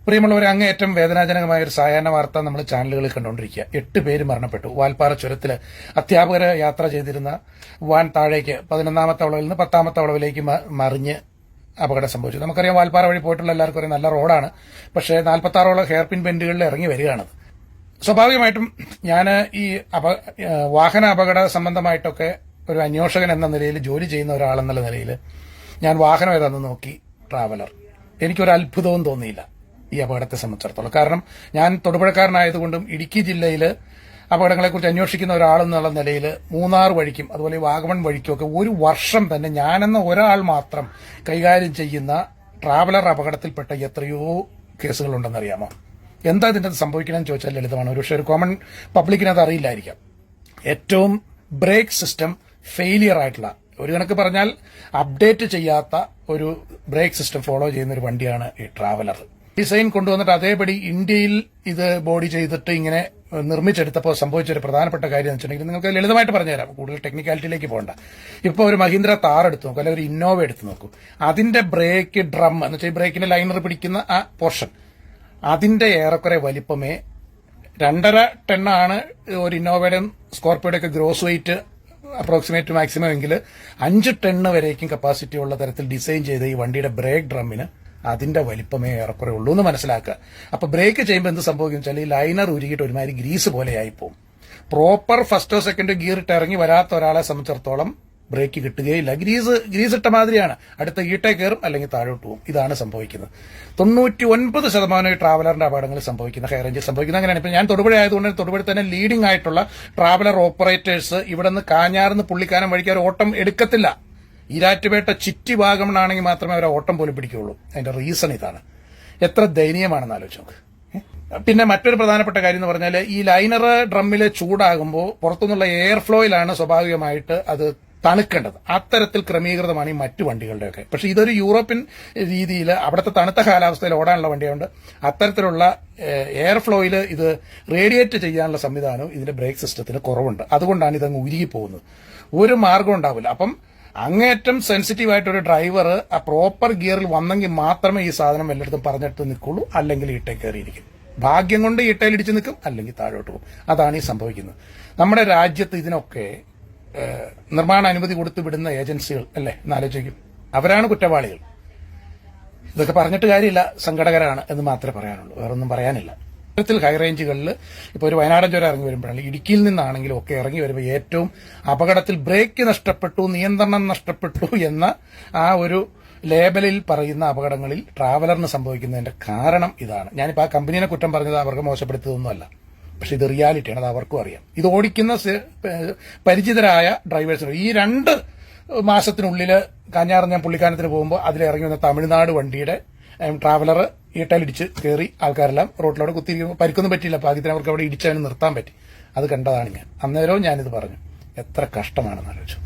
പ്രിയമുള്ളവരെ, അങ്ങേയറ്റം വേദനാജനകമായ ഒരു സായാഹ്ന വാർത്ത നമ്മൾ ചാനലുകളിൽ കണ്ടുകൊണ്ടിരിക്കുക. 8 പേര് മരണപ്പെട്ടു. വാൽപ്പാറ ചുരത്തില് അധ്യാപകര് യാത്ര ചെയ്തിരുന്ന വാൻ താഴേക്ക് 11ാമത്തെ വളവിൽ നിന്ന് 10ാമത്തെ വളവിലേക്ക് മറിഞ്ഞ് അപകടം സംഭവിച്ചു. നമുക്കറിയാം, വാൽപ്പാറ വഴി പോയിട്ടുള്ള എല്ലാവർക്കും അറിയാം, നല്ല റോഡാണ്. പക്ഷേ 46ഓളം ഹെയർ പിൻ ബെൻഡുകളിൽ ഇറങ്ങി വരികയാണത്. സ്വാഭാവികമായിട്ടും ഞാൻ ഈ വാഹന അപകട സംബന്ധമായിട്ടൊക്കെ ഒരു അന്വേഷകൻ എന്ന നിലയിൽ, ജോലി ചെയ്യുന്ന ഒരാളെന്നുള്ള നിലയിൽ ഞാൻ വാഹനം ഏതാണെന്ന് നോക്കി. ട്രാവലർ. എനിക്കൊരു അത്ഭുതവും തോന്നിയില്ല ഈ അപകടത്തെ സംബന്ധിച്ചിടത്തോളം. കാരണം ഞാൻ തൊടുപുഴക്കാരനായതുകൊണ്ടും ഇടുക്കി ജില്ലയിൽ അപകടങ്ങളെക്കുറിച്ച് അന്വേഷിക്കുന്ന ഒരാളെന്നുള്ള നിലയിൽ മൂന്നാർ വഴിക്കും അതുപോലെ വാഗമൺ വഴിക്കുമൊക്കെ ഒരു വർഷം തന്നെ ഞാനെന്ന ഒരാൾ മാത്രം കൈകാര്യം ചെയ്യുന്ന ട്രാവലർ അപകടത്തിൽപ്പെട്ട എത്രയോ കേസുകളുണ്ടെന്നറിയാമോ? എന്താ ഇതിൻ്റെ സംഭവിക്കണമെന്ന് ചോദിച്ചാൽ ലളിതമാണ്. പക്ഷേ ഒരു കോമൺ പബ്ലിക്കിന് അത് അറിയില്ലായിരിക്കാം. ഏറ്റവും ബ്രേക്ക് സിസ്റ്റം ഫെയിലിയർ ആയിട്ടുള്ള, ഒരു കണക്ക് പറഞ്ഞാൽ അപ്ഡേറ്റ് ചെയ്യാത്ത ഒരു ബ്രേക്ക് സിസ്റ്റം ഫോളോ ചെയ്യുന്ന ഒരു വണ്ടിയാണ് ഈ ട്രാവലർ. ഡിസൈൻ കൊണ്ടുവന്നിട്ട് അതേപടി ഇന്ത്യയിൽ ഇത് ബോഡി ചെയ്തിട്ട് ഇങ്ങനെ നിർമ്മിച്ചെടുത്തപ്പോൾ സംഭവിച്ചൊരു പ്രധാനപ്പെട്ട കാര്യം എന്ന് വെച്ചിട്ടുണ്ടെങ്കിൽ നിങ്ങൾക്ക് ലളിതമായിട്ട് പറഞ്ഞുതരാം, കൂടുതൽ ടെക്നിക്കാലിറ്റിയിലേക്ക് പോകണ്ട. ഇപ്പോൾ ഒരു മഹീന്ദ്ര താർ എടുത്ത് നോക്കൂ, അല്ലെങ്കിൽ ഒരു ഇന്നോവ എടുത്ത് നോക്കൂ. അതിന്റെ ബ്രേക്ക് ഡ്രം എന്ന് വെച്ചാൽ ബ്രേക്കിന്റെ ലൈനർ പിടിക്കുന്ന ആ പോർഷൻ, അതിന്റെ ഏറെക്കുറെ വലിപ്പമേ 2.5 ടണ്ണാണ് ഒരു ഇന്നോവയുടെ സ്കോർപ്പിയോയുടെ ഒക്കെ ഗ്രോസ് വെയിറ്റ് അപ്രോക്സിമേറ്റ് മാക്സിമം എങ്കിൽ 5 ടണ്ണ് വരേക്കും കപ്പാസിറ്റി ഉള്ള തരത്തിൽ ഡിസൈൻ ചെയ്ത ഈ വണ്ടിയുടെ ബ്രേക്ക് ഡ്രമ്മിന് അതിന്റെ വലിപ്പമേ ഏറെക്കുറെ ഉള്ളൂ എന്ന് മനസ്സിലാക്കുക. അപ്പൊ ബ്രേക്ക് ചെയ്യുമ്പോൾ എന്ത് സംഭവിക്കും വെച്ചാൽ ഈ ലൈനർ ഉരുകിയിട്ട് ഒരുമാതിരി ഗ്രീസ് പോലെ ആയിപ്പോവും. പ്രോപ്പർ ഫസ്റ്റോ സെക്കൻഡോ ഗിയർ ഇട്ട് ഇറങ്ങി വരാത്ത ഒരാളെ സംബന്ധിച്ചിടത്തോളം ബ്രേക്ക് കിട്ടുകയില്ല. ഗ്രീസ് ഇട്ട മാതിരിയാണ്, അടുത്ത ഈട്ടേ കയറും അല്ലെങ്കിൽ താഴോട്ട് പോകും. ഇതാണ് സംഭവിക്കുന്നത്. 99% ഈ ട്രാവലറിന്റെ അപകടങ്ങൾ സംഭവിക്കുന്ന, ഹൈ റേഞ്ചിൽ സംഭവിക്കുന്നത് അങ്ങനെയാണ്. ഇപ്പൊ ഞാൻ തൊടുപുഴ ആയതുകൊണ്ട് തൊടുപുഴ തന്നെ ലീഡിംഗ് ആയിട്ടുള്ള ട്രാവലർ ഓപ്പറേറ്റേഴ്സ് ഇവിടെ നിന്ന് കാഞ്ഞാറിന്ന് പുള്ളിക്കാനം വഴിക്ക് അവർ ഓട്ടം എടുക്കത്തില്ല. ഈരാറ്റുപേട്ട ചിറ്റി വാഗമണാണെങ്കിൽ മാത്രമേ അവർ ഓട്ടം പോലും പിടിക്കുകയുള്ളൂ. അതിന്റെ റീസൺ ഇതാണ്. എത്ര ദയനീയമാണെന്ന് ആലോചിച്ച് നോക്ക്. പിന്നെ മറ്റൊരു പ്രധാനപ്പെട്ട കാര്യം എന്ന് പറഞ്ഞാൽ, ഈ ലൈനർ ഡ്രമ്മിൽ ചൂടാകുമ്പോൾ പുറത്തുനിന്നുള്ള എയർ ഫ്ലോയിലാണ് സ്വാഭാവികമായിട്ട് അത് തണുക്കേണ്ടത്. അത്തരത്തിൽ ക്രമീകൃതമാണ് ഈ മറ്റു വണ്ടികളുടെയൊക്കെ. പക്ഷെ ഇതൊരു യൂറോപ്യൻ രീതിയിൽ അവിടുത്തെ തണുത്ത കാലാവസ്ഥയിൽ ഓടാനുള്ള വണ്ടിയുണ്ട്. അത്തരത്തിലുള്ള എയർ ഫ്ലോയിൽ ഇത് റേഡിയേറ്റ് ചെയ്യാനുള്ള സംവിധാനവും ഇതിന്റെ ബ്രേക്ക് സിസ്റ്റത്തിന് കുറവുണ്ട്. അതുകൊണ്ടാണ് ഇതങ്ങ് ഉരുകി പോകുന്നത്. ഒരു മാർഗം ഉണ്ടാവില്ല. അപ്പം അങ്ങേറ്റം സെൻസിറ്റീവ് ആയിട്ടൊരു ഡ്രൈവർ ആ പ്രോപ്പർ ഗിയറിൽ വന്നെങ്കിൽ മാത്രമേ ഈ സാധനം എല്ലായിടത്തും പറഞ്ഞിട്ട് നിൽക്കുള്ളൂ, അല്ലെങ്കിൽ ഈട്ടേ കയറിയിരിക്കും. ഭാഗ്യം കൊണ്ട് ഈട്ടയിലിടിച്ച് നിൽക്കും, അല്ലെങ്കിൽ താഴോട്ട് പോകും. അതാണ് ഈ സംഭവിക്കുന്നത്. നമ്മുടെ രാജ്യത്ത് ഇതിനൊക്കെ നിർമ്മാണ അനുമതി കൊടുത്തു വിടുന്ന ഏജൻസികൾ അല്ലേ എന്നാലോചിക്കും. അവരാണ് കുറ്റവാളികൾ. ഇതൊക്കെ പറഞ്ഞിട്ട് കാര്യമില്ല, സങ്കടകരമാണ് എന്ന് മാത്രമേ പറയാനുള്ളൂ, വേറൊന്നും പറയാനില്ല. ഇത്തരത്തിൽ ഹൈ റേഞ്ചുകളിൽ ഇപ്പോൾ ഒരു വയനാടൻ ചുരം ഇറങ്ങി വരുമ്പോഴാണ്, ഇടുക്കിയിൽ നിന്നാണെങ്കിലും ഒക്കെ ഇറങ്ങി വരുമ്പോൾ ഏറ്റവും അപകടത്തിൽ ബ്രേക്ക് നഷ്ടപ്പെട്ടു, നിയന്ത്രണം നഷ്ടപ്പെട്ടു എന്ന ആ ഒരു ലേബലിൽ പറയുന്ന അപകടങ്ങളിൽ ട്രാവലറിന് സംഭവിക്കുന്നതിന്റെ കാരണം ഇതാണ്. ഞാനിപ്പോൾ ആ കമ്പനീനെ കുറ്റം പറഞ്ഞത് അവർക്ക് മോശപ്പെടുത്തതൊന്നുമല്ല, പക്ഷെ ഇത് റിയാലിറ്റിയാണ്, അത് അവർക്കും അറിയാം. ഇത് ഓടിക്കുന്ന പരിചിതരായ ഡ്രൈവേഴ്സിന് ഈ 2 മാസത്തിനുള്ളിൽ കാഞ്ഞാറ് ഞാൻ പുള്ളിക്കാനത്തിന് പോകുമ്പോൾ അതിലിറങ്ങി വന്ന തമിഴ്നാട് വണ്ടിയുടെ ട്രാവലർ ഈട്ടയിലിടിച്ച് കയറി ആൾക്കാരെല്ലാം റോട്ടിലൂടെ കുത്തിയിരിക്കുമ്പോൾ പരിക്കൊന്നും പറ്റിയില്ല. ഭാഗ്യത്തിന് അവർക്ക് അവിടെ ഇടിച്ചതിന് നിർത്താൻ പറ്റി. അത് കണ്ടതാണ് ഞാൻ. അന്നേരവും ഞാനിത് പറഞ്ഞു. എത്ര കഷ്ടമാണെന്ന് ആലോചിച്ചു.